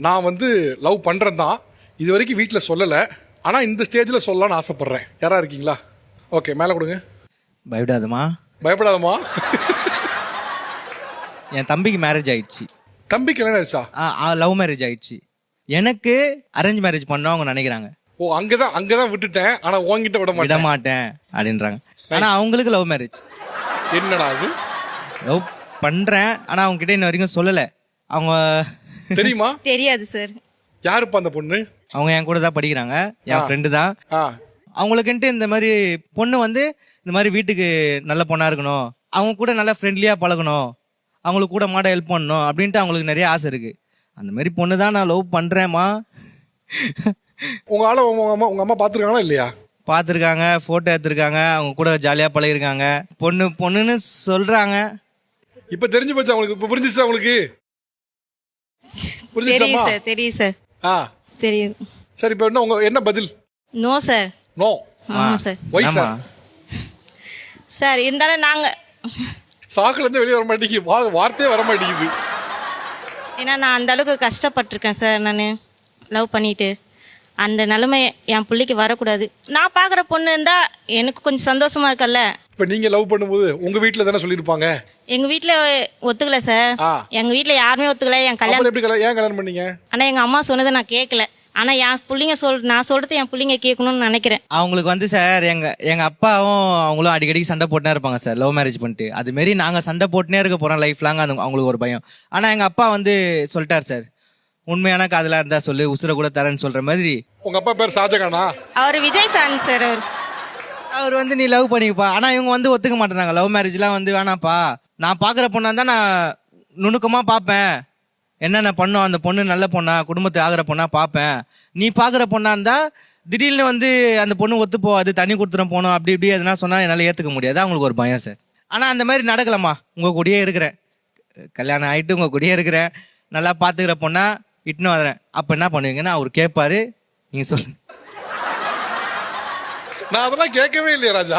நான் வந்து லவ் பண்ணுறேன் தான், இது வரைக்கும் வீட்டில் சொல்லலை, ஆனால் இந்த ஸ்டேஜில் சொல்லலாம்னு ஆசைப்பட்றேன். யாரா இருக்கீங்களா? ஓகே, மேலே கொடுங்க. பயப்படாதம்மா. பயப்படாதம்மா. என் தம்பிக்கு மேரேஜ் ஆயிடுச்சு. தம்பி கல்யாணம் ஆயிடுச்சா? லவ் மேரேஜ் ஆயிடுச்சு. எனக்கு அரேஞ்ச் மேரேஜ் பண்ண அவங்க நினைக்கிறாங்க. ஓ, அங்கதான் விட்டுட்டேன், ஆனா உன்கிட்ட விட மாட்டேன் அப்படின்றாங்க. ஆனா அவங்களுக்கு லவ் மேரேஜ். என்னடா அது? லவ் பண்றேன், ஆனா அவங்க கிட்ட இன்ன வரைக்கும் சொல்லல. அவங்க தெரியுமா? தெரியாது சார். யாருப்பா அந்த பொண்ணு? அவங்க என் கூட தான் படிக்கிறாங்க, என் ஃப்ரெண்டு தான். அவங்களுக்குன்ட்டு இந்த மாதிரி பொண்ணு வந்து இந்த மாதிரி வீட்டுக்கு நல்ல பொண்ணா இருக்கணும், அவங்க கூட நல்லா ஃப்ரெண்ட்லியா பழகணும், அவங்களுக்கு கூட மாட ஹெல்ப் பண்ணணும் அப்படின்ட்டு அவங்களுக்கு நிறைய ஆசை இருக்கு. அந்த மாதிரி பொண்ணு தான் நான் லவ் பண்றேன்மா. உங்க ஆள உங்க அம்மா பாத்துருக்காங்களா இல்லையா? பாத்துருக்காங்க, போட்டோ எடுத்திருக்காங்க, அவங்க கூட ஜாலியா பழகிருக்காங்க. பொண்ணுன்னு சொல்றாங்க. இப்ப தெரிஞ்சு போச்சு அவங்களுக்கு? இப்ப புரிஞ்சிச்சா உங்களுக்கு? தெரியும் சார், தெரியும் சார். தெரியும். சரி, இப்ப என்ன உங்க என்ன பதில்? No sir. நோ. ஆமா சார். Why sir? சார் இருந்தாலும் நாங்க சாக்குல இருந்து வெளியே வர மாட்டேங்குது, வார்த்தையே வர மாட்டேங்குது. ஏன்னா நான் அந்த அளவுக்கு கஷ்டப்பட்டிருக்கேன் சார். நான் லவ் பண்ணிட்டு அந்த நிலைமை என் பிள்ளைக்கு வரக்கூடாது. நான் பாக்குற பொண்ணு இருந்தா எனக்கு கொஞ்சம் சந்தோஷமா இருக்கல்ல. இப்ப நீங்க லவ் பண்ணும்போது உங்க வீட்டுல தானே சொல்லிருப்பாங்க? எங்க வீட்டுல ஒத்துக்கல சார். எங்க வீட்டுல யாருமே ஒத்துக்கல என் கல்யாணம். எப்படி ஏன் கல்யாணம் பண்ணீங்க? ஆனா எங்க அம்மா சொன்னதை நான் கேட்கல. ஆனா என் பிள்ளைங்க நான் சொல்றது என் பிள்ளைங்க கேட்கணும்னு நினைக்கிறேன். அவங்களுக்கு வந்து சார் எங்க அப்பாவும் அவங்களும் அடிக்கடி சண்டை போட்டுனே இருப்பாங்க சார், லவ் மேரேஜ் பண்ணிட்டு. அது மாரி நாங்க சண்டை போட்டுனே இருக்க போறோம் லைஃப் லாங். அது அவங்களுக்கு ஒரு பயம். ஆனா எங்க அப்பா வந்து சொல்லிட்டார் சார், உண்மையான காதலா இருந்தா சொல்லு, உசுர கூட தரேன்னு சொல்ற மாதிரி. உங்க அப்பா பேர் ஷாஜகானா? அவர் விஜய் ஃபேன் சார். அவர் வந்து நீ லவ் பண்ணிப்பா. ஆனா இவங்க வந்து ஒத்துக்க மாட்டேறாங்க. லவ் மேரேஜ்லாம் வந்து வேணாப்பா, நான் பாக்குற பொண்ணா இருந்தா நான் நுணுக்கமா பாப்பேன், என்னென்ன பண்ணும் அந்த பொண்ணு நல்ல பொண்ணா குடும்பத்து ஆகிற பொண்ணா பாப்பேன். நீ பாக்குற பொண்ணா இருந்தா திடீர்னு வந்து அந்த பொண்ணு ஒத்து போகாது, தண்ணி கொடுத்துரும் போனோம் அப்படி இப்படி எதுனா சொன்னா என்னால ஏத்துக்க முடியாது. அவங்களுக்கு ஒரு பயம் சார். ஆனா அந்த மாதிரி நடக்கலாமா? உங்க கூடயே இருக்கிறேன், கல்யாணம் ஆயிட்டு உங்க கூடயே இருக்கிறேன், நல்லா பாத்துக்கிற பொண்ணா இட்டுன்னு வரேன், அப்ப என்ன பண்ணுவீங்கன்னா அவர் கேட்பாரு, நீங்க சொல்லுங்க. நான் அதெல்லாம் கேட்கவே இல்லையா ராஜா?